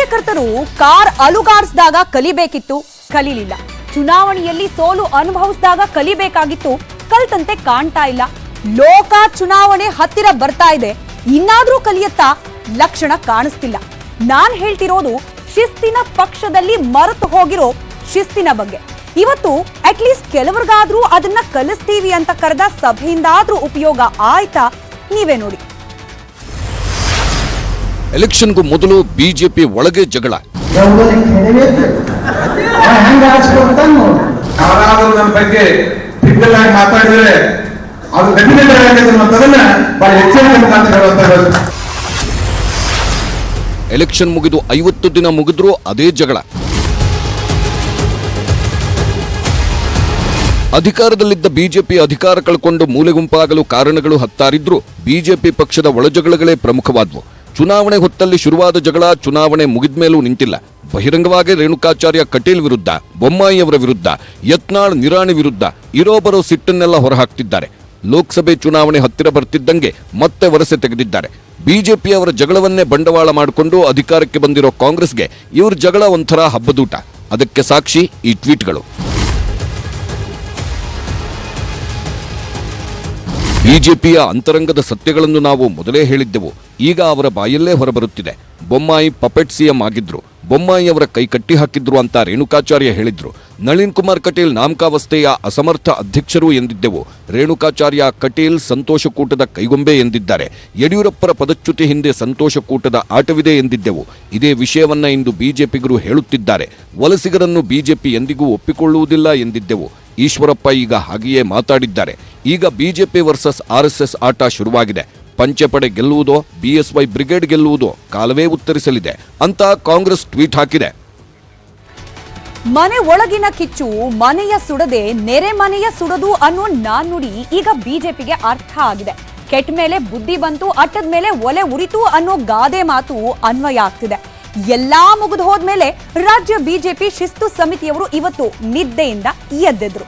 ಕಾರ್ಯಕರ್ತರು ಕಾರ್ ಅಲುಗಾಡಿಸಿದಾಗ ಕಲಿಬೇಕಿತ್ತು, ಕಲೀಲಿಲ್ಲ. ಚುನಾವಣೆಯಲ್ಲಿ ಸೋಲು ಅನುಭವಿಸಿದಾಗ ಕಲಿಬೇಕಾಗಿತ್ತು, ಕಲ್ತಂತೆ ಕಾಣ್ತಾ ಇಲ್ಲ. ಲೋಕ ಚುನಾವಣೆ ಹತ್ತಿರ ಬರ್ತಾ ಇದೆ, ಇನ್ನಾದ್ರೂ ಕಲಿಯತ್ತಾ ಲಕ್ಷಣ ಕಾಣಿಸ್ತಿಲ್ಲ. ನಾನ್ ಹೇಳ್ತಿರೋದು ಶಿಸ್ತಿನ ಪಕ್ಷದಲ್ಲಿ ಮರೆತು ಹೋಗಿರೋ ಶಿಸ್ತಿನ ಬಗ್ಗೆ. ಇವತ್ತು ಅಟ್ಲೀಸ್ಟ್ ಕೆಲವರಿಗಾದ್ರೂ ಅದನ್ನ ಕಲಿಸ್ತೀವಿ ಅಂತ ಕರೆದ ಸಭೆಯಿಂದಾದ್ರೂ ಉಪಯೋಗ ಆಯ್ತಾ? ನೀವೇ ನೋಡಿ. ಎಲೆಕ್ಷನ್ಗೂ ಮೊದಲು ಬಿಜೆಪಿ ಒಳಗೆ ಜಗಳ. ಎಲೆಕ್ಷನ್ ಮುಗಿದು 50 ದಿನ ಮುಗಿದ್ರೂ ಅದೇ ಜಗಳ. ಅಧಿಕಾರದಲ್ಲಿದ್ದ ಬಿಜೆಪಿ ಅಧಿಕಾರ ಕಳ್ಕೊಂಡು ಮೂಲೆಗುಂಪಾಗಲು ಕಾರಣಗಳು ಹತ್ತಾರಿದ್ರು ಬಿಜೆಪಿ ಪಕ್ಷದ ಒಳಜಗಳಗಳೇ ಪ್ರಮುಖವಾದವು. ಚುನಾವಣೆ ಹೊತ್ತಲ್ಲಿ ಶುರುವಾದ ಜಗಳ ಚುನಾವಣೆ ಮುಗಿದ್ಮೇಲೂ ನಿಂತಿಲ್ಲ. ಬಹಿರಂಗವಾಗಿ ರೇಣುಕಾಚಾರ್ಯ ಕಟೀಲ್ ವಿರುದ್ಧ, ಬೊಮ್ಮಾಯಿಯವರ ವಿರುದ್ಧ, ಯತ್ನಾಳ್ ನಿರಾಣಿ ವಿರುದ್ಧ ಇರೋಬರೋ ಸಿಟ್ಟನ್ನೆಲ್ಲ ಹೊರಹಾಕ್ತಿದ್ದಾರೆ. ಲೋಕಸಭೆ ಚುನಾವಣೆ ಹತ್ತಿರ ಬರ್ತಿದ್ದಂಗೆ ಮತ್ತೆ ವರಸೆ ತೆಗೆದಿದ್ದಾರೆ. ಬಿಜೆಪಿಯವರ ಜಗಳವನ್ನೇ ಬಂಡವಾಳ ಮಾಡಿಕೊಂಡು ಅಧಿಕಾರಕ್ಕೆ ಬಂದಿರೋ ಕಾಂಗ್ರೆಸ್ಗೆ ಇವ್ರ ಜಗಳ ಒಂಥರ ಹಬ್ಬದೂಟ. ಅದಕ್ಕೆ ಸಾಕ್ಷಿ ಈ ಟ್ವೀಟ್ಗಳು. ಬಿಜೆಪಿಯ ಅಂತರಂಗದ ಸತ್ಯಗಳನ್ನು ನಾವು ಮೊದಲೇ ಹೇಳಿದ್ದೆವು, ಈಗ ಅವರ ಬಾಯಲ್ಲೇ ಹೊರಬರುತ್ತಿದೆ. ಬೊಮ್ಮಾಯಿ ಪಪೆಟ್ ಸಿಎಂ ಆಗಿದ್ರು, ಬೊಮ್ಮಾಯಿಯವರ ಕೈ ಕಟ್ಟಿ ಹಾಕಿದ್ರು ಅಂತ ರೇಣುಕಾಚಾರ್ಯ ಹೇಳಿದ್ರು. ನಳಿನ್ ಕುಮಾರ್ ಕಟೀಲ್ ನಾಮಕಾವಸ್ಥೆಯ ಅಸಮರ್ಥ ಅಧ್ಯಕ್ಷರು ಎಂದಿದ್ದೆವು. ರೇಣುಕಾಚಾರ್ಯ ಕಟೀಲ್ ಸಂತೋಷಕೂಟದ ಕೈಗೊಂಬೆ ಎಂದಿದ್ದಾರೆ. ಯಡಿಯೂರಪ್ಪರ ಪದಚ್ಯುತಿ ಹಿಂದೆ ಸಂತೋಷಕೂಟದ ಆಟವಿದೆ ಎಂದಿದ್ದೆವು. ಇದೇ ವಿಷಯವನ್ನ ಇಂದು ಬಿಜೆಪಿಗರು ಹೇಳುತ್ತಿದ್ದಾರೆ. ವಲಸಿಗರನ್ನು ಬಿಜೆಪಿ ಎಂದಿಗೂ ಒಪ್ಪಿಕೊಳ್ಳುವುದಿಲ್ಲ ಎಂದಿದ್ದೆವು. ಈಶ್ವರಪ್ಪ ಈಗ ಹಾಗೆಯೇ ಮಾತಾಡಿದ್ದಾರೆ. ಈಗ ಬಿಜೆಪಿ ವರ್ಸಸ್ ಆರ್ಎಸ್ಎಸ್ ಆಟ ಶುರುವಾಗಿದೆ. ಪಂಚಪಡೆ ಗೆಲ್ಲುವುದೋ ಬಿಎಸ್ವೈ ಬ್ರಿಗೇಡ್ ಗೆಲ್ಲುವುದೋ ಕಾಲವೇ ಉತ್ತರಿಸಲಿದೆ ಅಂತ ಕಾಂಗ್ರೆಸ್ ಟ್ವೀಟ್ ಹಾಕಿದೆ. ಮನೆ ಒಳಗಿನ ಕಿಚ್ಚು ಮನೆಯ ಸುಡದೆ ನೆರೆ ಮನೆಯ ಸುಡದು ಅನ್ನೋ ನಾಣ್ಣುಡಿ ಈಗ ಬಿಜೆಪಿಗೆ ಅರ್ಥ ಆಗಿದೆ. ಕೆಟ್ಟ ಮೇಲೆ ಬುದ್ಧಿ ಬಂತು, ಅಟ್ಟದ ಮೇಲೆ ಒಲೆ ಉರಿತು ಅನ್ನೋ ಗಾದೆ ಮಾತು ಅನ್ವಯ ಆಗ್ತಿದೆ. ಎಲ್ಲಾ ಮುಗಿದು ಹೋದ್ಮೇಲೆ ರಾಜ್ಯ ಬಿಜೆಪಿ ಶಿಸ್ತು ಸಮಿತಿಯವರು ಇವತ್ತು ನಿದ್ದೆಯಿಂದ ಎದ್ದೆದ್ರು.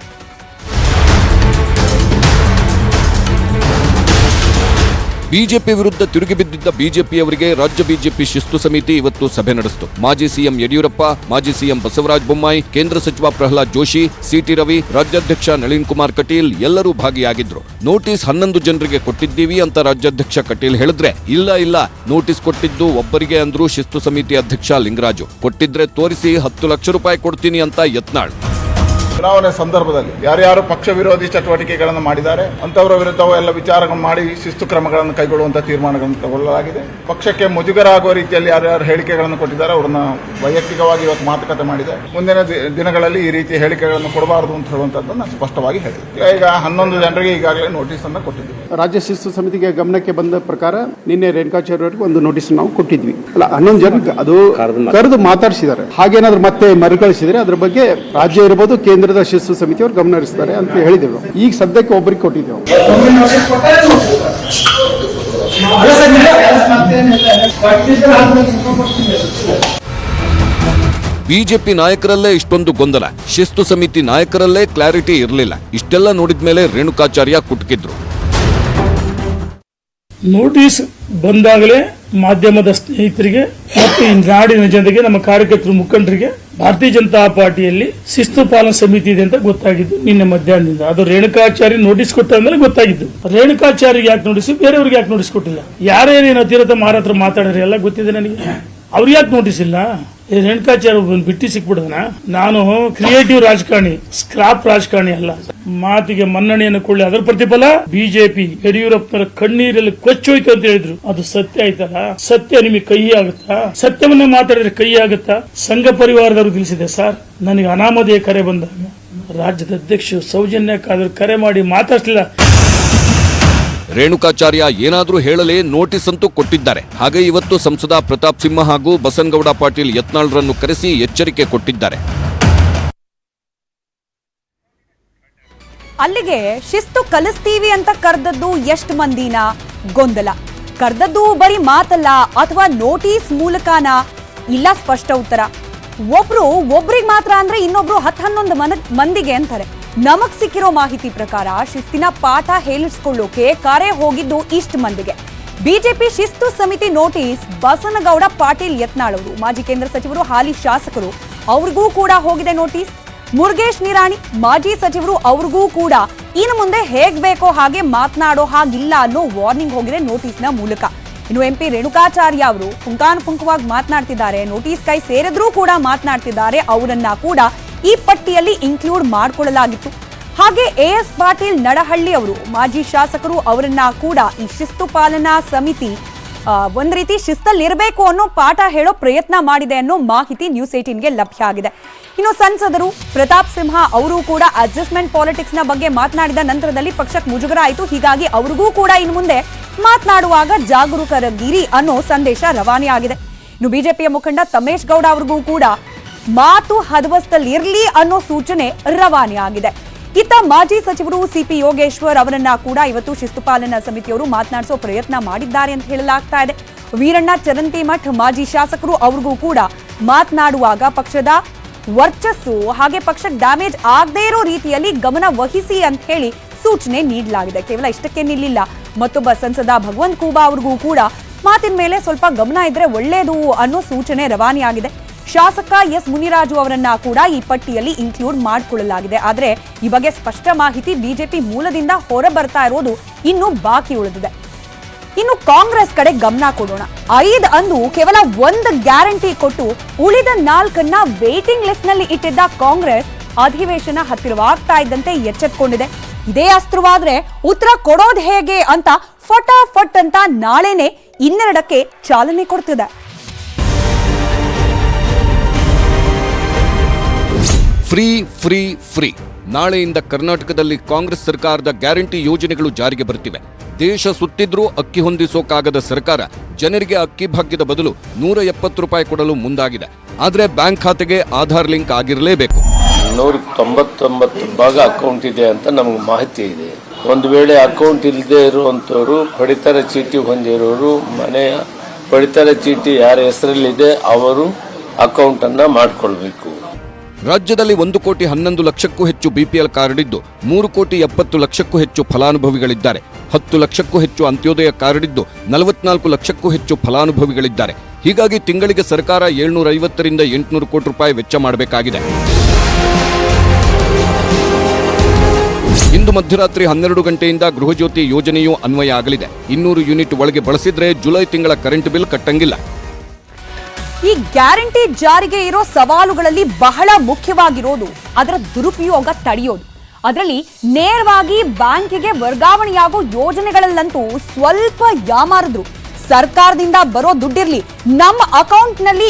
ಬಿಜೆಪಿ ವಿರುದ್ಧ ತಿರುಗಿ ಬಿದ್ದಿದ್ದ ಬಿಜೆಪಿಯವರಿಗೆ ರಾಜ್ಯ ಬಿಜೆಪಿ ಶಿಸ್ತು ಸಮಿತಿ ಇವತ್ತು ಸಭೆ ನಡೆಸಿತು. ಮಾಜಿ ಸಿಎಂ ಯಡಿಯೂರಪ್ಪ, ಮಾಜಿ ಸಿಎಂ ಬಸವರಾಜ ಬೊಮ್ಮಾಯಿ, ಕೇಂದ್ರ ಸಚಿವ ಪ್ರಹ್ಲಾದ್ ಜೋಶಿ, ಸಿಟಿ ರವಿ, ರಾಜ್ಯಾಧ್ಯಕ್ಷ ನಳಿನ್ ಕುಮಾರ್ ಕಟೀಲ್ ಎಲ್ಲರೂ ಭಾಗಿಯಾಗಿದ್ರು. ನೋಟಿಸ್ 11 ಜನರಿಗೆ ಕೊಟ್ಟಿದ್ದೀವಿ ಅಂತ ರಾಜ್ಯಾಧ್ಯಕ್ಷ ಕಟೀಲ್ ಹೇಳಿದ್ರೆ, ಇಲ್ಲ ನೋಟಿಸ್ ಕೊಟ್ಟಿದ್ದು ಒಬ್ಬರಿಗೆ ಅಂದ್ರು ಶಿಸ್ತು ಸಮಿತಿ ಅಧ್ಯಕ್ಷ ಲಿಂಗರಾಜು. ಕೊಟ್ಟಿದ್ರೆ ತೋರಿಸಿ 10 ಲಕ್ಷ ರೂಪಾಯಿ ಕೊಡ್ತೀನಿ ಅಂತ ಯತ್ನಾಳ್. ಚುನಾವಣೆ ಸಂದರ್ಭದಲ್ಲಿ ಯಾರ್ಯಾರು ಪಕ್ಷ ವಿರೋಧಿ ಚಟುವಟಿಕೆಗಳನ್ನು ಮಾಡಿದ್ದಾರೆ ಅಂತವರ ವಿರುದ್ಧ ಎಲ್ಲ ವಿಚಾರಗಳನ್ನು ಮಾಡಿ ಶಿಸ್ತು ಕ್ರಮಗಳನ್ನು ಕೈಗೊಳ್ಳುವಂತ ತೀರ್ಮಾನಗಳನ್ನು ತಗೊಳ್ಳಲಾಗಿದೆ. ಪಕ್ಷಕ್ಕೆ ಮುಜುಗರ ಆಗುವ ರೀತಿಯಲ್ಲಿ ಯಾರ್ಯಾರು ಹೇಳಿಕೆಗಳನ್ನು ಕೊಟ್ಟಿದ್ದಾರೆ ಅವರನ್ನ ವೈಯಕ್ತಿಕವಾಗಿ ಇವತ್ತು ಮಾತುಕತೆ ಮಾಡಿದೆ. ಮುಂದಿನ ದಿನಗಳಲ್ಲಿ ಈ ರೀತಿ ಹೇಳಿಕೆಗಳನ್ನು ಕೊಡಬಾರದು ಅಂತ ಹೇಳುವಂತದ್ದನ್ನು ಸ್ಪಷ್ಟವಾಗಿ ಹೇಳಿದೆ. ಈಗ 11 ಜನರಿಗೆ ಈಗಾಗಲೇ ನೋಟಿಸ್ ಅನ್ನು ಕೊಟ್ಟಿದ್ದೀವಿ. ರಾಜ್ಯ ಶಿಸ್ತು ಸಮಿತಿಗೆ ಗಮನಕ್ಕೆ ಬಂದ ಪ್ರಕಾರ ನಿನ್ನೆ ರೇಣುಕಾಚಾರ್ಯ ಅವರಿಗೆ ಒಂದು ನೋಟಿಸ್ ನಾವು ಕೊಟ್ಟಿದ್ವಿ. ಅಲ್ಲ 11 ಜನ ಅದು ಕರೆದು ಮಾತಾಡಿಸಿದ್ದಾರೆ. ಹಾಗೇನಾದ್ರೂ ಮತ್ತೆ ಮರುಕಳಿಸಿದ್ರೆ ಅದ್ರ ಬಗ್ಗೆ ರಾಜ್ಯ ಇರಬಹುದು ಕೇಂದ್ರದ ಶಿಸ್ತು ಸಮಿತಿಯವರು ಗಮನ ಹರಿಸ್ತಾರೆ ಅಂತ ಹೇಳಿದೆವು. ಈಗ ಸದ್ಯಕ್ಕೆ ಒಬ್ಬರಿಗೆ ಕೊಟ್ಟಿದ್ದೆವು. ಬಿಜೆಪಿ ನಾಯಕರಲ್ಲೇ ಇಷ್ಟೊಂದು ಗೊಂದಲ, ಶಿಸ್ತು ಸಮಿತಿ ನಾಯಕರಲ್ಲೇ ಕ್ಲಾರಿಟಿ ಇರಲಿಲ್ಲ. ಇಷ್ಟೆಲ್ಲ ನೋಡಿದ್ಮೇಲೆ ರೇಣುಕಾಚಾರ್ಯ ಕುಟುಕಿದ್ರು. ನೋಟಿಸ್ ಬಂದಾಗಲೇ ಮಾಧ್ಯಮದ ಸ್ನೇಹಿತರಿಗೆ ಮತ್ತು ನಾಡಿನ ಜನತೆಗೆ, ನಮ್ಮ ಕಾರ್ಯಕರ್ತರು, ಮುಖಂಡರಿಗೆ ಭಾರತೀಯ ಜನತಾ ಪಾರ್ಟಿಯಲ್ಲಿ ಶಿಸ್ತು ಪಾಲನಾ ಸಮಿತಿ ಇದೆ ಅಂತ ಗೊತ್ತಾಗಿದ್ದು ನಿನ್ನೆ ಮಧ್ಯಾಹ್ನದಿಂದ. ಅದು ರೇಣುಕಾಚಾರ್ಯ ನೋಟಿಸ್ ಕೊಟ್ಟ ಮೇಲೆ ಗೊತ್ತಾಗಿದ್ದು. ರೇಣುಕಾಚಾರ್ಯ ಯಾಕೆ ನೋಟಿಸ್, ಬೇರೆಯವ್ರಿಗೆ ಯಾಕೆ ನೋಟಿಸ್ ಕೊಟ್ಟಿಲ್ಲ? ಯಾರೇನೇನು ಅತಿರಥ ಮಾರಾತ್ರ ಮಾತಾಡಿದ್ರೆ ಎಲ್ಲ ಗೊತ್ತಿದೆ ನನಗೆ. ಅವ್ರಿಗೆ ಯಾಕೆ ನೋಟಿಸ್ ಇಲ್ಲ? ರೇಣುಕಾಚಾರ್ಯ ಬಿಟ್ಟು ಸಿಕ್ಬಿಡೋಣ. ನಾನು ಕ್ರಿಯೇಟಿವ್ ರಾಜಕಾರಣಿ, ಸ್ಕ್ರಾಪ್ ರಾಜಕಾರಣಿ ಅಲ್ಲ. ಮಾತಿಗೆ ಮನ್ನಣೆಯನ್ನು ಕೊಳ್ಳಿ ಅದರ ಪ್ರತಿಫಲ ಬಿಜೆಪಿ ಯಡಿಯೂರಪ್ಪನ ಕಣ್ಣೀರಲ್ಲಿ ಕೊಚ್ಚೋಯ್ತು ಅಂತ ಹೇಳಿದ್ರು. ಅದು ಸತ್ಯ ಆಯ್ತಲ್ಲ? ಸತ್ಯ ನಿಮಗೆ ಕೈ ಆಗುತ್ತಾ? ಸತ್ಯವನ್ನ ಮಾತಾಡಿದ್ರೆ ಕೈ ಆಗುತ್ತಾ? ಸಂಘ ಪರಿವಾರದವರು ತಿಳಿಸಿದೆ ಸರ್. ನನಗೆ ಅನಾಮಧೇಯ ಕರೆ ಬಂದಾಗ ರಾಜ್ಯದ ಅಧ್ಯಕ್ಷರು ಸೌಜನ್ಯಕ್ಕಾದರೂ ಕರೆ ಮಾಡಿ ಮಾತಾಡ್ಲಿಲ್ಲ. ರೇಣುಕಾಚಾರ್ಯ ಏನಾದ್ರೂ ಹೇಳಲೇ ನೋಟಿಸ್ ಅಂತೂ ಕೊಟ್ಟಿದ್ದಾರೆ. ಹಾಗೆ ಇವತ್ತು ಸಂಸದ ಪ್ರತಾಪ್ ಸಿಂಹ ಹಾಗೂ ಬಸನಗೌಡ ಪಾಟೀಲ್ ಯತ್ನಾಳ್ರನ್ನು ಕರೆಸಿ ಎಚ್ಚರಿಕೆ ಕೊಟ್ಟಿದ್ದಾರೆ. ಅಲ್ಲಿಗೆ ಶಿಸ್ತು ಕಲಿಸ್ತೀವಿ ಅಂತ ಕರೆದದ್ದು ಎಷ್ಟು ಮಂದಿನ? ಗೊಂದಲ. ಕರೆದದ್ದು ಬರೀ ಮಾತಲ್ಲ ಅಥವಾ ನೋಟಿಸ್ ಮೂಲಕನಾ? ಇಲ್ಲ ಸ್ಪಷ್ಟ ಉತ್ತರ. ಒಬ್ರಿಗೆ ಮಾತ್ರ ಅಂದ್ರೆ ಇನ್ನೊಬ್ರು 10-11 ಮಂದಿಗೆ ಅಂತಾರೆ. ನಮಗ್ ಸಿಕ್ಕಿರೋ ಮಾಹಿತಿ ಪ್ರಕಾರ ಶಿಸ್ತಿನ ಪಾಠ ಹೇಳಿಸ್ಕೊಳ್ಳೋಕೆ ಕರೆ ಹೋಗಿದ್ದು ಇಷ್ಟು ಮಂದಿಗೆ. ಬಿಜೆಪಿ ಶಿಸ್ತು ಸಮಿತಿ ನೋಟಿಸ್ ಬಸನಗೌಡ ಪಾಟೀಲ್ ಯತ್ನಾಳ್ ಅವರು ಮಾಜಿ ಕೇಂದ್ರ ಸಚಿವರು ಹಾಲಿ ಶಾಸಕರು ಅವ್ರಿಗೂ ಕೂಡ ಹೋಗಿದೆ ನೋಟಿಸ್. ಮುರುಗೇಶ್ ನಿರಾಣಿ ಮಾಜಿ ಸಚಿವರು ಅವ್ರಿಗೂ ಕೂಡ ಇನ್ನು ಮುಂದೆ ಹೇಗ್ ಬೇಕೋ ಹಾಗೆ ಮಾತನಾಡೋ ಹಾಗಿಲ್ಲ ಅನ್ನೋ ವಾರ್ನಿಂಗ್ ಹೋಗಿದೆ ನೋಟಿಸ್ನ ಮೂಲಕ. ಇನ್ನು ಎಂಪಿ ರೇಣುಕಾಚಾರ್ಯ ಅವರು ಪುಂಖಾನುಪುಂಖವಾಗಿ ಮಾತನಾಡ್ತಿದ್ದಾರೆ, ನೋಟಿಸ್ ಕೈ ಸೇರಿದ್ರೂ ಕೂಡ ಮಾತನಾಡ್ತಿದ್ದಾರೆ. ಅವರನ್ನ ಕೂಡ ಈ ಪಟ್ಟಿಯಲ್ಲಿ ಇನ್ಕ್ಲೂಡ್ ಮಾಡಿಕೊಳ್ಳಲಾಗಿತ್ತು. ಹಾಗೆ ಎಎಸ್ ಪಾಟೀಲ್ ನಡಹಳ್ಳಿ ಅವರು ಮಾಜಿ ಶಾಸಕರು, ಅವರನ್ನ ಕೂಡ ಈ ಶಿಸ್ತು ಪಾಲನಾ ಸಮಿತಿ ಒಂದ್ ರೀತಿ ಶಿಸ್ತಲ್ಲಿ ಇರಬೇಕು ಅನ್ನೋ ಪಾಠ ಹೇಳೋ ಪ್ರಯತ್ನ ಮಾಡಿದೆ ಅನ್ನೋ ಮಾಹಿತಿ ನ್ಯೂಸ್ 18ಗೆ ಲಭ್ಯ ಆಗಿದೆ. ಇನ್ನು ಸಂಸದರು ಪ್ರತಾಪ್ ಸಿಂಹ ಅವರು ಕೂಡ ಅಡ್ಜಸ್ಟ್ಮೆಂಟ್ ಪಾಲಿಟಿಕ್ಸ್ ನ ಬಗ್ಗೆ ಮಾತನಾಡಿದ ನಂತರದಲ್ಲಿ ಪಕ್ಷಕ್ಕೆ ಮುಜುಗರ ಆಯಿತು. ಹೀಗಾಗಿ ಅವರಿಗೂ ಕೂಡ ಇನ್ನು ಮುಂದೆ ಮಾತನಾಡುವಾಗ ಜಾಗರೂಕರಾಗಿರಿ ಅನ್ನೋ ಸಂದೇಶ ರವಾನೆ ಆಗಿದೆ. ಇನ್ನು ಬಿಜೆಪಿಯ ಮುಖಂಡ ತಮೇಶ್ ಗೌಡ ಅವರಿಗೂ ಕೂಡ ಮಾತು ಹದವಸ್ತಲ್ಲಿ ಇರಲಿ ಅನ್ನೋ ಸೂಚನೆ ರವಾನೆ ಆಗಿದೆ. ಇತ್ತ ಮಾಜಿ ಸಚಿವರು ಸಿಪಿ ಯೋಗೇಶ್ವರ್ ಅವರನ್ನ ಕೂಡ ಇವತ್ತು ಶಿಸ್ತು ಪಾಲನಾ ಸಮಿತಿಯವರು ಮಾತನಾಡಿಸೋ ಪ್ರಯತ್ನ ಮಾಡಿದ್ದಾರೆ ಅಂತ ಹೇಳಲಾಗ್ತಾ ಇದೆ. ವೀರಣ್ಣ ಚರಂತಿಮಠ್ ಮಾಜಿ ಶಾಸಕರು ಅವ್ರಿಗೂ ಕೂಡ ಮಾತನಾಡುವಾಗ ಪಕ್ಷದ ವರ್ಚಸ್ಸು ಹಾಗೆ ಪಕ್ಷಕ್ಕೆ ಡ್ಯಾಮೇಜ್ ಆಗದೇ ಇರೋ ರೀತಿಯಲ್ಲಿ ಗಮನ ವಹಿಸಿ ಅಂತ ಹೇಳಿ ಸೂಚನೆ ನೀಡಲಾಗಿದೆ. ಕೇವಲ ಇಷ್ಟಕ್ಕೆ ನಿಲ್ಲಿಲ್ಲ, ಮತ್ತೊಬ್ಬ ಸಂಸದ ಭಗವಂತ್ ಖೂಬಾ ಅವ್ರಿಗೂ ಕೂಡ ಮಾತಿನ ಮೇಲೆ ಸ್ವಲ್ಪ ಗಮನ ಇದ್ರೆ ಒಳ್ಳೇದು ಅನ್ನೋ ಸೂಚನೆ ರವಾನೆಯಾಗಿದೆ. ಶಾಸಕ ಎಸ್ ಮುನಿರಾಜು ಅವರನ್ನ ಕೂಡ ಈ ಪಟ್ಟಿಯಲ್ಲಿ ಇನ್ಕ್ಲೂಡ್ ಮಾಡಿಕೊಳ್ಳಲಾಗಿದೆ. ಆದರೆ ಈ ಬಗ್ಗೆ ಸ್ಪಷ್ಟ ಮಾಹಿತಿ ಬಿಜೆಪಿ ಮೂಲದಿಂದ ಹೊರ ಬರ್ತಾ ಇರೋದು ಇನ್ನೂ ಬಾಕಿ ಉಳಿದಿದೆ. ಇನ್ನು ಕಾಂಗ್ರೆಸ್ ಕಡೆ ಗಮನ ಕೊಡೋಣ. 5 ಅಂದು ಕೇವಲ 1 ಗ್ಯಾರಂಟಿ ಕೊಟ್ಟು ಉಳಿದ 4 ವೇಟಿಂಗ್ ಲಿಸ್ಟ್ ನಲ್ಲಿ ಇಟ್ಟಿದ್ದ ಕಾಂಗ್ರೆಸ್ ಅಧಿವೇಶನ ಹತ್ತಿರವಾಗ್ತಾ ಇದ್ದಂತೆ ಎಚ್ಚೆತ್ತುಕೊಂಡಿದೆ. ಇದೇ ಅಸ್ತ್ರವಾದ್ರೆ ಉತ್ತರ ಕೊಡೋದು ಹೇಗೆ ಅಂತ ಫಟಾಫಟ್ ಅಂತ ನಾಳೆನೆ 12ಕ್ಕೆ ಚಾಲನೆ ಕೊಡ್ತಿದೆ. ಫ್ರೀ ಫ್ರೀ ಫ್ರೀ ನಾಳೆಯಿಂದ ಕರ್ನಾಟಕದಲ್ಲಿ ಕಾಂಗ್ರೆಸ್ ಸರ್ಕಾರದ ಗ್ಯಾರಂಟಿ ಯೋಜನೆಗಳು ಜಾರಿಗೆ ಬರ್ತಿವೆ. ದೇಶ ಸುತ್ತಿದ್ರೂ ಅಕ್ಕಿ ಹೊಂದಿಸೋಕಾಗದ ಸರ್ಕಾರ ಜನರಿಗೆ ಅಕ್ಕಿ ಭಾಗ್ಯದ ಬದಲು 170 ರೂಪಾಯಿ ಕೊಡಲು ಮುಂದಾಗಿದೆ. ಆದರೆ ಬ್ಯಾಂಕ್ ಖಾತೆಗೆ ಆಧಾರ್ ಲಿಂಕ್ ಆಗಿರಲೇಬೇಕು. 199 ಭಾಗ ಅಕೌಂಟ್ ಇದೆ ಅಂತ ನಮಗೆ ಮಾಹಿತಿ ಇದೆ. ಒಂದು ವೇಳೆ ಅಕೌಂಟ್ ಇಲ್ಲದೆ ಇರುವಂತವರು ಪಡಿತರ ಚೀಟಿ ಹೊಂದಿರೋರು ಮನೆಯ ಪಡಿತರ ಚೀಟಿ ಯಾರ ಹೆಸರಲ್ಲಿದೆ ಅವರು ಅಕೌಂಟ್ ಅನ್ನ ಮಾಡಿಕೊಳ್ಬೇಕು. ರಾಜ್ಯದಲ್ಲಿ 1,11 ಲಕ್ಷಕ್ಕೂ ಹೆಚ್ಚು ಬಿಪಿಎಲ್ ಕಾರ್ಡ್ ಇದ್ದು 3,70 ಲಕ್ಷಕ್ಕೂ ಹೆಚ್ಚು ಫಲಾನುಭವಿಗಳಿದ್ದಾರೆ. 10 ಲಕ್ಷಕ್ಕೂ ಹೆಚ್ಚು ಅಂತ್ಯೋದಯ ಕಾರ್ಡ್ ಇದ್ದು 44 ಲಕ್ಷಕ್ಕೂ ಹೆಚ್ಚು ಫಲಾನುಭವಿಗಳಿದ್ದಾರೆ. ಹೀಗಾಗಿ ತಿಂಗಳಿಗೆ ಸರ್ಕಾರ 750 ರಿಂದ 800 ಕೋಟಿ ರೂಪಾಯಿ ವೆಚ್ಚ ಮಾಡಬೇಕಾಗಿದೆ. ಇಂದು ಮಧ್ಯರಾತ್ರಿ 12 ಗಂಟೆಯಿಂದ ಗೃಹಜ್ಯೋತಿ ಯೋಜನೆಯೂ ಅನ್ವಯ ಆಗಲಿದೆ. 200 ಯೂನಿಟ್ ಒಳಗೆ ಬಳಸಿದ್ರೆ ಜುಲೈ ತಿಂಗಳ ಕರೆಂಟ್ ಬಿಲ್ ಕಟ್ಟಂಗಿಲ್ಲ. ಈ ಗ್ಯಾರಂಟಿ ಜಾರಿಗೆ ಇರೋ ಸವಾಲುಗಳಲ್ಲಿ ಬಹಳ ಮುಖ್ಯವಾಗಿರೋದು ಅದರ ದುರುಪಯೋಗ ತಡೆಯೋದು. ಅದರಲ್ಲಿ ನೇರವಾಗಿ ಬ್ಯಾಂಕಿಗೆ ವರ್ಗಾವಣೆಯಾಗೋ ಯೋಜನೆಗಳಲ್ಲಂತೂ ಸ್ವಲ್ಪ ಯಾಮಾರಿದ್ರು. ಸರ್ಕಾರದಿಂದ ಬರೋ ದುಡ್ಡಿರ್ಲಿ, ನಮ್ಮ ಅಕೌಂಟ್ನಲ್ಲಿ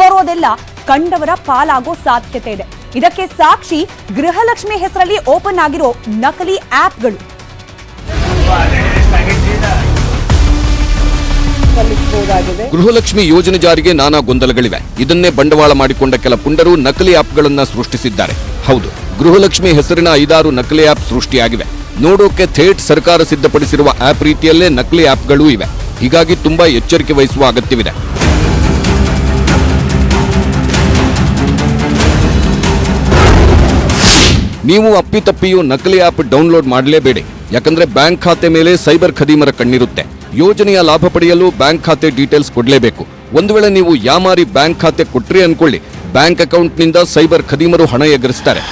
ಬರೋದೆಲ್ಲ ಕಂಡವರ ಪಾಲಾಗೋ ಸಾಧ್ಯತೆ ಇದೆ. ಇದಕ್ಕೆ ಸಾಕ್ಷಿ ಗೃಹಲಕ್ಷ್ಮಿ ಹೆಸರಲ್ಲಿ ಓಪನ್ ಆಗಿರೋ ನಕಲಿ ಆಪ್ಗಳು. ಗೃಹಲಕ್ಷ್ಮಿ ಯೋಜನೆ ಜಾರಿಗೆ ನಾನಾ ಗೊಂದಲಗಳಿವೆ. ಇದನ್ನೇ ಬಂಡವಾಳ ಮಾಡಿಕೊಂಡ ಕೆಲ ಪುಂಡರು ನಕಲಿ ಆಪ್ಗಳನ್ನ ಸೃಷ್ಟಿಸಿದ್ದಾರೆ. ಹೌದು, ಗೃಹಲಕ್ಷ್ಮಿ ಹೆಸರಿನ 5-6 ನಕಲಿ ಆಪ್ ಸೃಷ್ಟಿಯಾಗಿವೆ. ನೋಡೋಕೆ ಥೇಟ್ ಸರ್ಕಾರ ಸಿದ್ಧಪಡಿಸಿರುವ ಆಪ್ ರೀತಿಯಲ್ಲೇ ನಕಲಿ ಆಪ್ಗಳೂ ಇವೆ. ಹೀಗಾಗಿ ತುಂಬಾ ಎಚ್ಚರಿಕೆ ವಹಿಸುವ ಅಗತ್ಯವಿದೆ. ನೀವು ಅಪ್ಪಿತಪ್ಪಿಯೂ ನಕಲಿ ಆಪ್ ಡೌನ್ಲೋಡ್ ಮಾಡಲೇಬೇಡಿ. ಯಾಕಂದ್ರೆ ಬ್ಯಾಂಕ್ ಖಾತೆ ಮೇಲೆ ಸೈಬರ್ ಖದೀಮರ ಕಣ್ಣಿರುತ್ತೆ. ಯೋಜನೆಯ ಲಾಭ ಪಡೆಯಲು ಬ್ಯಾಂಕ್ ಖಾತೆ ಡೀಟೇಲ್ಸ್ ಕೊಡಲೇಬೇಕು. ಒಂದು ವೇಳೆ ನೀವು ಯಾಮಾರಿ ಬ್ಯಾಂಕ್ ಖಾತೆ ಕೊಟ್ರಿ ಅನ್ಕೊಳ್ಳಿ, ಬ್ಯಾಂಕ್ ಅಕೌಂಟ್ನಿಂದ ಸೈಬರ್ ಖದೀಮರು ಹಣ ಎಗರಿಸ್ತಾರೆ.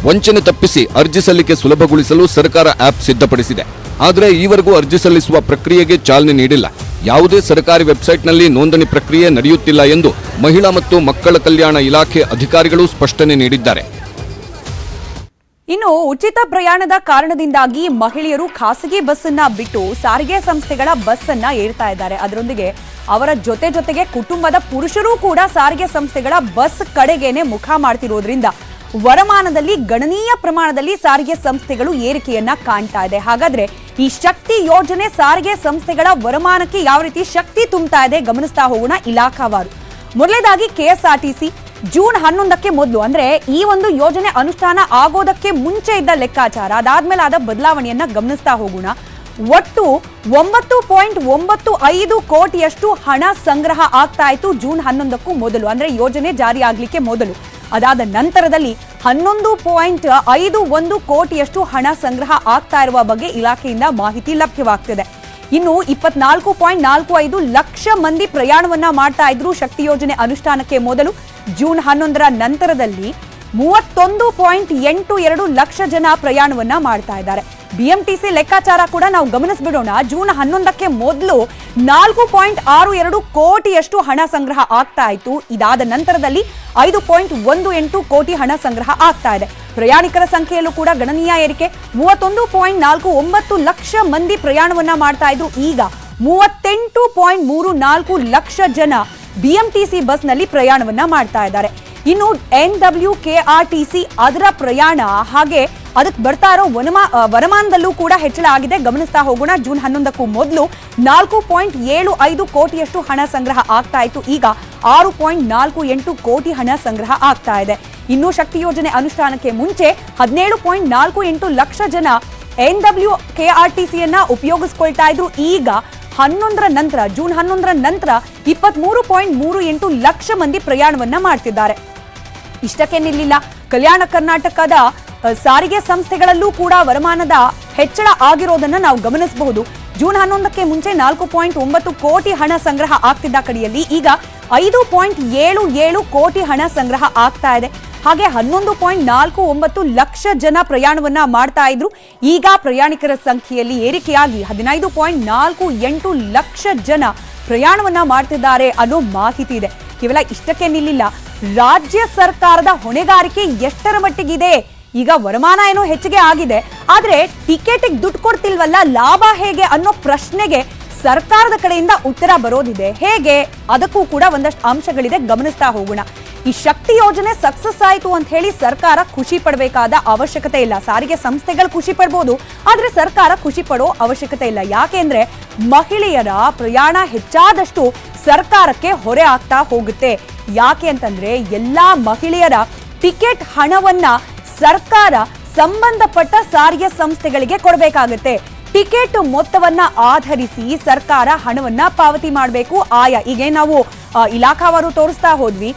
ವಂಚನೆ ತಪ್ಪಿಸಿ ಅರ್ಜಿ ಸಲ್ಲಿಕೆ ಸುಲಭಗೊಳಿಸಲು ಸರ್ಕಾರ ಆಪ್ ಸಿದ್ಧಪಡಿಸಿದೆ. ಆದರೆ ಈವರೆಗೂ ಅರ್ಜಿ ಸಲ್ಲಿಸುವ ಪ್ರಕ್ರಿಯೆಗೆ ಚಾಲನೆ ನೀಡಿಲ್ಲ. ಯಾವುದೇ ಸರ್ಕಾರಿ ವೆಬ್ಸೈಟ್ನಲ್ಲಿ ನೋಂದಣಿ ಪ್ರಕ್ರಿಯೆ ನಡೆಯುತ್ತಿಲ್ಲ ಎಂದು ಮಹಿಳಾ ಮತ್ತು ಮಕ್ಕಳ ಕಲ್ಯಾಣ ಇಲಾಖೆ ಅಧಿಕಾರಿಗಳು ಸ್ಪಷ್ಟನೆ ನೀಡಿದ್ದಾರೆ. ಇನ್ನು ಉಚಿತ ಪ್ರಯಾಣದ ಕಾರಣದಿಂದಾಗಿ ಮಹಿಳೆಯರು ಖಾಸಗಿ ಬಸ್ಸನ್ನ ಬಿಟ್ಟು ಸಾರಿಗೆ ಸಂಸ್ಥೆಗಳ ಬಸ್ ಅನ್ನ ಏರ್ತಾ ಇದ್ದಾರೆ. ಅದರೊಂದಿಗೆ ಅವರ ಜೊತೆಗೆ ಕುಟುಂಬದ ಪುರುಷರು ಕೂಡ ಸಾರಿಗೆ ಸಂಸ್ಥೆಗಳ ಬಸ್ ಕಡೆಗೇನೆ ಮುಖ ಮಾಡ್ತಿರೋದ್ರಿಂದ ವರಮಾನದಲ್ಲಿ ಗಣನೀಯ ಪ್ರಮಾಣದಲ್ಲಿ ಸಾರಿಗೆ ಸಂಸ್ಥೆಗಳು ಏರಿಕೆಯನ್ನ ಕಾಣ್ತಾ ಇದೆ. ಹಾಗಾದ್ರೆ ಈ ಶಕ್ತಿ ಯೋಜನೆ ಸಾರಿಗೆ ಸಂಸ್ಥೆಗಳ ವರಮಾನಕ್ಕೆ ಯಾವ ರೀತಿ ಶಕ್ತಿ ತುಂಬುತ್ತಾ ಇದೆ ಗಮನಿಸ್ತಾ ಹೋಗೋಣ ಇಲಾಖಾವಾರು. ಮೊದಲನೇದಾಗಿ ಕೆಎಸ್ಆರ್ಟಿಸಿ ಜೂನ್ 11ಕ್ಕೆ ಮೊದಲು ಅಂದ್ರೆ ಈ ಒಂದು ಯೋಜನೆ ಅನುಷ್ಠಾನ ಆಗೋದಕ್ಕೆ ಮುಂಚೆ ಇದ್ದ ಲೆಕ್ಕಾಚಾರ, ಅದಾದ್ಮೇಲೆ ಆದ ಬದಲಾವಣೆಯನ್ನ ಗಮನಿಸ್ತಾ ಹೋಗೋಣ. ಒಟ್ಟು 9.95 ಕೋಟಿಯಷ್ಟು ಹಣ ಸಂಗ್ರಹ ಆಗ್ತಾ ಇತ್ತು ಜೂನ್ 11ಕ್ಕೂ ಮೊದಲು, ಅಂದ್ರೆ ಯೋಜನೆ ಜಾರಿ ಆಗ್ಲಿಕ್ಕೆ ಮೊದಲು. ಅದಾದ ನಂತರದಲ್ಲಿ 11.51 ಕೋಟಿಯಷ್ಟು ಹಣ ಸಂಗ್ರಹ ಆಗ್ತಾ ಇರುವ ಬಗ್ಗೆ ಇಲಾಖೆಯಿಂದ ಮಾಹಿತಿ ಲಭ್ಯವಾಗ್ತಿದೆ. ಇನ್ನು 24.45 ಲಕ್ಷ ಮಂದಿ ಪ್ರಯಾಣವನ್ನ ಮಾಡ್ತಾ ಇದ್ರು ಶಕ್ತಿ ಯೋಜನೆ ಅನುಷ್ಠಾನಕ್ಕೆ ಮೊದಲು. ಜೂನ್ 11ರ ನಂತರದಲ್ಲಿ 31.82 ಲಕ್ಷ ಜನ ಪ್ರಯಾಣವನ್ನ ಮಾಡ್ತಾ ಇದ್ದಾರೆ. ಬಿಎಂಟಿಸಿ ಲೆಕ್ಕಾಚಾರ ಕೂಡ ನಾವು ಗಮನಿಸ್ಬಿಡೋಣ. ಜೂನ್ 11ಕ್ಕೆ ಮೊದಲು 4.62 ಕೋಟಿಯಷ್ಟು ಹಣ ಸಂಗ್ರಹ ಆಗ್ತಾ ಇತ್ತು. ಇದಾದ ನಂತರದಲ್ಲಿ 5.18 ಕೋಟಿ ಹಣ ಸಂಗ್ರಹ ಆಗ್ತಾ ಇದೆ. ಪ್ರಯಾಣಿಕರ ಸಂಖ್ಯೆಯಲ್ಲೂ ಕೂಡ ಗಣನೀಯ ಏರಿಕೆ. 31.49 ಲಕ್ಷ ಮಂದಿ ಪ್ರಯಾಣವನ್ನ ಮಾಡ್ತಾ ಇದ್ರು. ಈಗ 38.34 ಲಕ್ಷ ಜನ ಬಿಎಂಟಿಸಿ ಬಸ್ನಲ್ಲಿ ಪ್ರಯಾಣವನ್ನ ಮಾಡ್ತಾ ಇದ್ದಾರೆ. ಇನ್ನು NWKRTC ಅದರ ಪ್ರಯಾಣ ಹಾಗೆ ಅದಕ್ಕೆ ಬರ್ತಾ ಇರೋ ವರಮಾನದಲ್ಲೂ ಕೂಡ ಹೆಚ್ಚಳ ಆಗಿದೆ. ಗಮನಿಸ್ತಾ ಹೋಗೋಣ. ಜೂನ್ 11ಕ್ಕೂ ಮೊದಲು 4.75 ಕೋಟಿಯಷ್ಟು ಹಣ ಸಂಗ್ರಹ ಆಗ್ತಾ ಇತ್ತು. ಈಗ 6.48 ಕೋಟಿ ಹಣ ಸಂಗ್ರಹ ಆಗ್ತಾ ಇದೆ. ಇನ್ನು ಶಕ್ತಿ ಯೋಜನೆ ಅನುಷ್ಠಾನಕ್ಕೆ ಮುಂಚೆ 17.48 ಲಕ್ಷ ಜನ NWKRTCಯನ್ನ ಉಪಯೋಗಿಸ್ಕೊಳ್ತಾ ಇದ್ರು. ಈಗ 11ರ ನಂತರ ಜೂನ್ 11ರ ನಂತರ 23.38 ಲಕ್ಷ ಮಂದಿ ಪ್ರಯಾಣವನ್ನ ಮಾಡ್ತಿದ್ದಾರೆ. ಇಷ್ಟಕ್ಕೆ ನಿಲ್ಲಿಲ್ಲ. ಕಲ್ಯಾಣ ಕರ್ನಾಟಕದ ಸಾರಿಗೆ ಸಂಸ್ಥೆಗಳಲ್ಲೂ ಕೂಡ ವರಮಾನದ ಹೆಚ್ಚಳ ಆಗಿರೋದನ್ನ ನಾವು ಗಮನಿಸಬಹುದು. ಜೂನ್ 11ಕ್ಕೆ ಮುಂಚೆ 4.9 ಕೋಟಿ ಹಣ ಸಂಗ್ರಹ ಆಗ್ತಿದ್ದ ಕಡೆಯಲ್ಲಿ ಈಗ 5.77 ಕೋಟಿ ಹಣ ಸಂಗ್ರಹ ಆಗ್ತಾ ಇದೆ. ಹಾಗೆ 11.49 ಲಕ್ಷ ಜನ ಪ್ರಯಾಣವನ್ನ ಮಾಡ್ತಾ ಇದ್ರು. ಈಗ ಪ್ರಯಾಣಿಕರ ಸಂಖ್ಯೆಯಲ್ಲಿ ಏರಿಕೆಯಾಗಿ 15.48 ಲಕ್ಷ ಜನ ಪ್ರಯಾಣವನ್ನ ಮಾಡ್ತಿದ್ದಾರೆ ಅನ್ನೋ ಮಾಹಿತಿ ಇದೆ. ಕೇವಲ ಇಷ್ಟಕ್ಕೆ ನಿಲ್ಲಿಲ್ಲ. ರಾಜ್ಯ ಸರ್ಕಾರದ ಹೊಣೆಗಾರಿಕೆ ಎಷ್ಟರ ಮಟ್ಟಿಗಿದೆ? ಈಗ ವರಮಾನ ಏನೋ ಹೆಚ್ಚಿಗೆ ಆಗಿದೆ, ಆದ್ರೆ ಟಿಕೆಟ್ಗೆ ದುಡ್ಡು ಕೊಡ್ತಿಲ್ವಲ್ಲ, ಲಾಭ ಹೇಗೆ ಅನ್ನೋ ಪ್ರಶ್ನೆಗೆ ಸರ್ಕಾರದ ಕಡೆಯಿಂದ ಉತ್ತರ ಬರೋದಿದೆ. ಹೇಗೆ? ಅದಕ್ಕೂ ಕೂಡ ಒಂದಷ್ಟು ಅಂಶಗಳಿದೆ, ಗಮನಿಸ್ತಾ ಹೋಗೋಣ. ಈ ಶಕ್ತಿ ಯೋಜನೆ ಸಕ್ಸಸ್ ಆಯಿತು ಅಂತ ಹೇಳಿ ಸರ್ಕಾರ ಖುಷಿ ಪಡಬೇಕಾದ ಅವಶ್ಯಕತೆ ಇಲ್ಲ. ಸಾರಿಗೆ ಸಂಸ್ಥೆಗಳು ಖುಷಿ ಪಡ್ಬೋದು, ಆದ್ರೆ ಸರ್ಕಾರ ಖುಷಿ ಪಡೋ ಅವಶ್ಯಕತೆ ಇಲ್ಲ. ಯಾಕೆಂದ್ರೆ ಮಹಿಳೆಯರ ಪ್ರಯಾಣ ಹೆಚ್ಚಾದಷ್ಟು ಸರ್ಕಾರಕ್ಕೆ ಹೊರೆ ಆಗ್ತಾ ಹೋಗುತ್ತೆ. ಯಾಕೆ ಅಂತಂದ್ರೆ ಎಲ್ಲಾ ಮಹಿಳೆಯರ ಟಿಕೆಟ್ ಹಣವನ್ನ ಸರ್ಕಾರ ಸಂಬಂಧಪಟ್ಟ ಸಾರಿಗೆ ಸಂಸ್ಥೆಗಳಿಗೆ ಕೊಡಬೇಕಾಗುತ್ತೆ. ಟಿಕೆಟ್ ಮೊತ್ತವನ್ನ ಆಧರಿಸಿ ಸರ್ಕಾರ ಹಣವನ್ನ ಪಾವತಿ ಮಾಡಬೇಕು. ಈಗ ನಾವು ಇಲಾಖಾವಾರು ತೋರಿಸ್ತಾ ಹೋದ್ವಿ.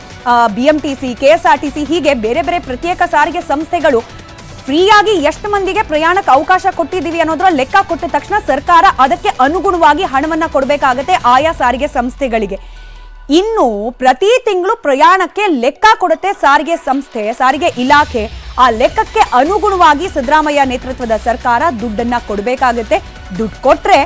BMTC, KSRTC ಹೀಗೆ ಬೇರೆ ಬೇರೆ ಪ್ರತ್ಯೇಕ ಸಾರಿಗೆ ಸಂಸ್ಥೆಗಳು ಫ್ರೀಯಾಗಿ ಎಷ್ಟು ಮಂದಿಗೆ ಪ್ರಯಾಣಕ್ಕೆ ಅವಕಾಶ ಕೊಟ್ಟಿದ್ದೀವಿ ಅನ್ನೋದ್ರ ಲೆಕ್ಕ ಕೊಟ್ಟ ತಕ್ಷಣ ಸರ್ಕಾರ ಅದಕ್ಕೆ ಅನುಗುಣವಾಗಿ ಹಣವನ್ನ ಕೊಡಬೇಕಾಗತ್ತೆ ಆಯಾ ಸಾರಿಗೆ ಸಂಸ್ಥೆಗಳಿಗೆ. ಇನ್ನು ಪ್ರತಿ ತಿಂಗಳು ಪ್ರಯಾಣಕ್ಕೆ ಲೆಕ್ಕ ಕೊಡುತ್ತೆ ಸಾರಿಗೆ ಸಂಸ್ಥೆ, ಸಾರಿಗೆ ಇಲಾಖೆ. ಆ ಲೆಕ್ಕಕ್ಕೆ ಅನುಗುಣವಾಗಿ ಸಿದ್ದರಾಮಯ್ಯ ನೇತೃತ್ವದ ಸರ್ಕಾರ ದುಡ್ಡನ್ನ ಕೊಡಬೇಕಾಗುತ್ತೆ. ದುಡ್ಡು ಕೊಟ್ರೆ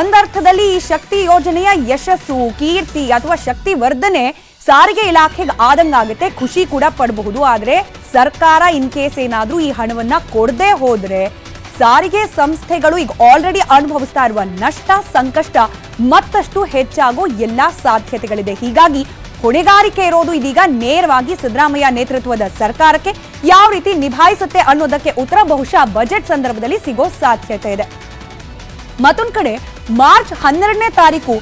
ಒಂದರ್ಥದಲ್ಲಿ ಈ ಶಕ್ತಿ ಯೋಜನೆಯ ಯಶಸ್ಸು, ಕೀರ್ತಿ ಅಥವಾ ಶಕ್ತಿ ವರ್ಧನೆ ಸಾರಿಗೆ ಇಲಾಖೆಗೆ ಆದಂಗಾಗುತ್ತೆ, ಖುಷಿ ಕೂಡ ಪಡಬಹುದು. ಆದ್ರೆ ಸರ್ಕಾರ ಇನ್ ಕೇಸ್ ಏನಾದ್ರೂ ಈ ಹಣವನ್ನ ಕೊಡದೆ ಹೋದ್ರೆ ಸಾರಿಗೆ ಸಂಸ್ಥೆಗಳು ಈಗ ಆಲ್ರೆಡಿ ಅನುಭವಿಸ್ತಾ ಇರುವ ನಷ್ಟ, ಸಂಕಷ್ಟ ಮತ್ತಷ್ಟು ಹೆಚ್ಚಾಗೋ ಎಲ್ಲಾ ಸಾಧ್ಯತೆಗಳಿದೆ. ಹೀಗಾಗಿ ಹೊಣೆಗಾರಿಕೆ ಇರೋದು ಇದೀಗ ನೇರವಾಗಿ ಸಿದ್ದರಾಮಯ್ಯ ನೇತೃತ್ವದ ಸರ್ಕಾರಕ್ಕೆ. ಯಾವ ರೀತಿ ನಿಭಾಯಿಸುತ್ತೆ ಅನ್ನೋದಕ್ಕೆ ಉತ್ತರ ಬಹುಶಃ ಬಜೆಟ್ ಸಂದರ್ಭದಲ್ಲಿ ಸಿಗೋ ಸಾಧ್ಯತೆ ಇದೆ. ಮತ್ತೊಂದ್ ಕಡೆ ಮಾರ್ಚ್ 12ನೇ ತಾರೀಕು